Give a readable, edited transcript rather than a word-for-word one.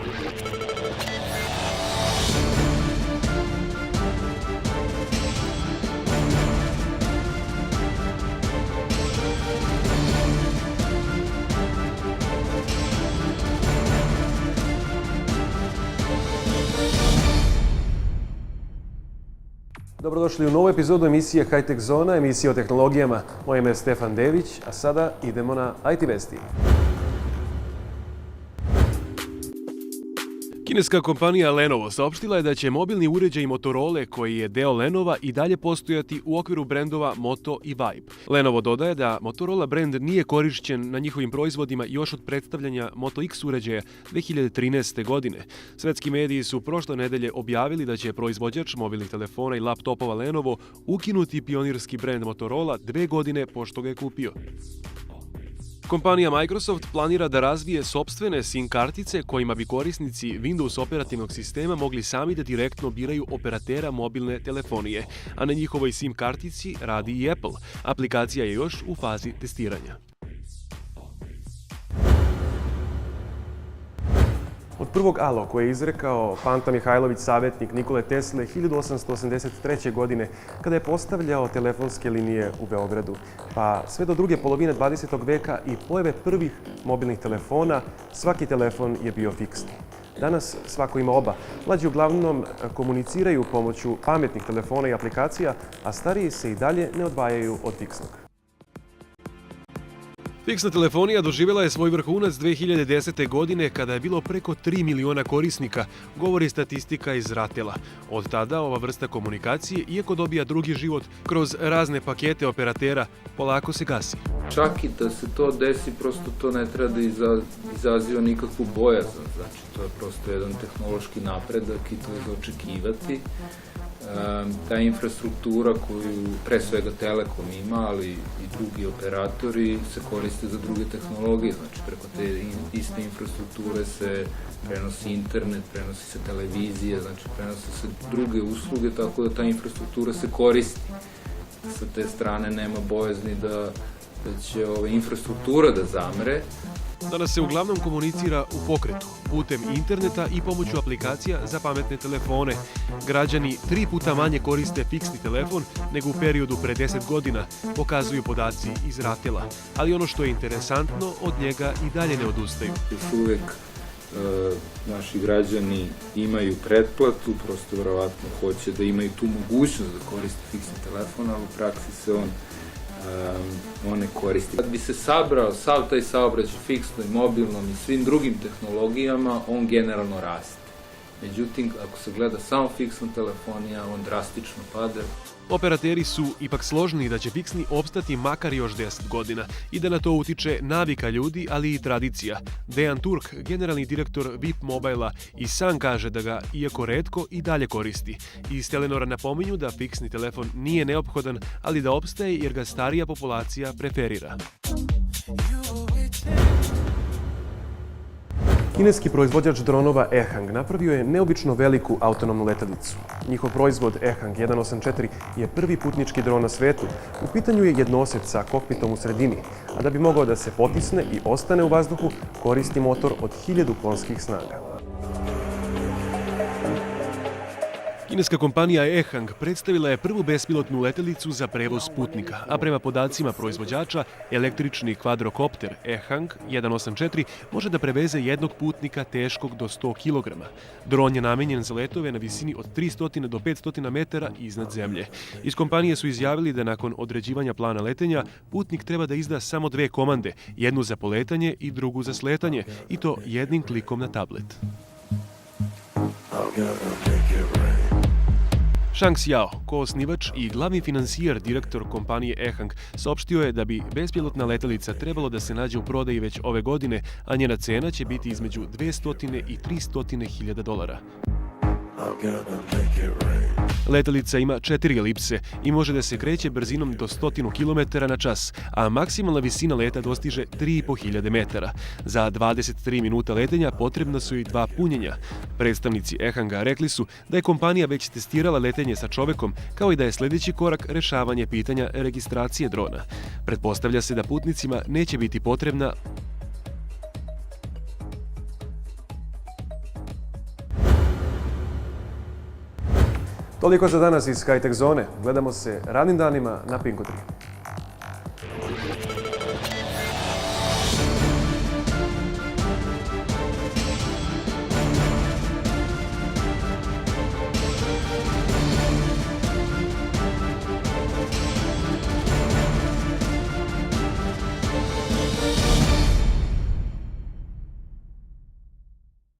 Dobrodošli u novu epizodu emisije High-Tech Zona, emisije o tehnologijama. Moje ime je Stefan Dević, a sada idemo na IT Vesti. Kineska kompanija Lenovo saopštila je da će mobilni uređaj Motorola, koji je deo Lenova, i dalje postojati u okviru brendova Moto i Vibe. Lenovo dodaje da Motorola brend nije korišćen na njihovim proizvodima još od predstavljanja Moto X uređaja 2013. godine. Svetski mediji su prošle nedelje objavili da će proizvođač mobilnih telefona i laptopova Lenovo ukinuti pionirski brend Motorola 2 godine pošto ga je kupio. Kompanija Microsoft planira da razvije sopstvene SIM kartice kojima bi korisnici Windows operativnog sistema mogli sami da direktno biraju operatera mobilne telefonije, a na njihovoj SIM kartici radi i Apple. Aplikacija je još u fazi testiranja. Od prvog alo koje je izrekao Panta Mihajlović, savjetnik Nikole Tesle 1883. godine, kada je postavljao telefonske linije u Beogradu, pa sve do druge polovine 20. veka i pojave prvih mobilnih telefona, svaki telefon je bio fiksni. Danas svako ima oba. Mlađi uglavnom komuniciraju pomoću pametnih telefona i aplikacija, a stariji se i dalje ne odvajaju od fiksnog. Fiksna telefonija doživjela je svoj vrhunac 2010. godine kada je bilo preko 3 miliona korisnika, govori statistika iz Ratela. Od tada ova vrsta komunikacije, iako dobija drugi život kroz razne pakete operatera, polako se gasi. Čak i da se to desi, prosto to ne treba da izaziva nikakvu bojazan. Znači, to je prosto jedan tehnološki napredak i to je za očekivati. Ta infrastruktura koju pre svega Telekom ima, ali i drugi operatori se koriste za druge tehnologije. Znači, preko te iste infrastrukture se prenosi internet, prenosi se televizija, znači prenose se druge usluge, tako da ta infrastruktura se koristi. Sa te strane nema bojazni da će infrastruktura da zamre. Danas se uglavnom komunicira u pokretu, putem interneta i pomoću aplikacija za pametne telefone. Građani 3 puta manje koriste fiksni telefon nego u periodu pre 10 godina, pokazuju podaci iz Ratela. Ali ono što je interesantno, od njega i dalje ne odustaju. Još uvek naši građani imaju pretplatu, prosto verovatno hoće da imaju tu mogućnost da koriste fiksni telefon, ali u praksi se on ne koristi. Kad bi se sabrao sav taj saobraćaj fiksnom i mobilnom i svim drugim tehnologijama, on generalno raste. Međutim, ako se gleda samo fiksna telefonija, on drastično pada. Operateri su ipak složni da će fiksni opstati makar još 10 godina i da na to utiče navika ljudi, ali i tradicija. Dejan Turk, generalni direktor VIP Mobila, i sam kaže da ga, iako retko, i dalje koristi. Iz Telenora napominju da fiksni telefon nije neophodan, ali da opstaje jer ga starija populacija preferira. Kineski proizvođač dronova Ehang napravio je neobično veliku autonomnu letelicu. Njihov proizvod Ehang 184 je prvi putnički dron na svetu. U pitanju je jednoseč sa kokpitom u sredini, a da bi mogao da se potisne i ostane u vazduhu, koristi motor od 1000 konjskih snaga. Kineska kompanija Ehang predstavila je prvu bespilotnu letelicu za prevoz putnika, a prema podacima proizvođača, električni kvadrokopter Ehang 184 može da preveze jednog putnika teškog do 100 kg. Dron je namenjen za letove na visini od 300 do 500 metara iznad zemlje. Iz kompanije su izjavili da nakon određivanja plana letenja, putnik treba da izda samo 2 komande, jednu za poletanje i drugu za sletanje, i to jednim klikom na tablet. Shang Xiao, koosnivač i glavni finansijer, direktor kompanije Ehang, saopštio je da bi bespilotna letelica trebalo da se nađe u prodaji već ove godine, a njena cena će biti između 200 i 300 hiljada dolara. Letelica ima 4 elipse i može da se kreće brzinom do 100 km na čas, a maksimalna visina leta dostiže 3500 metara. Za 23 minuta letenja potrebna su i 2 punjenja. Predstavnici Ehanga rekli su da je kompanija već testirala letenje sa čovekom, kao i da je sljedeći korak rešavanje pitanja registracije drona. Pretpostavlja se da putnicima neće biti potrebna Toliko za danas iz High Tech Zone. Gledamo se radnim danima na Pinku 3.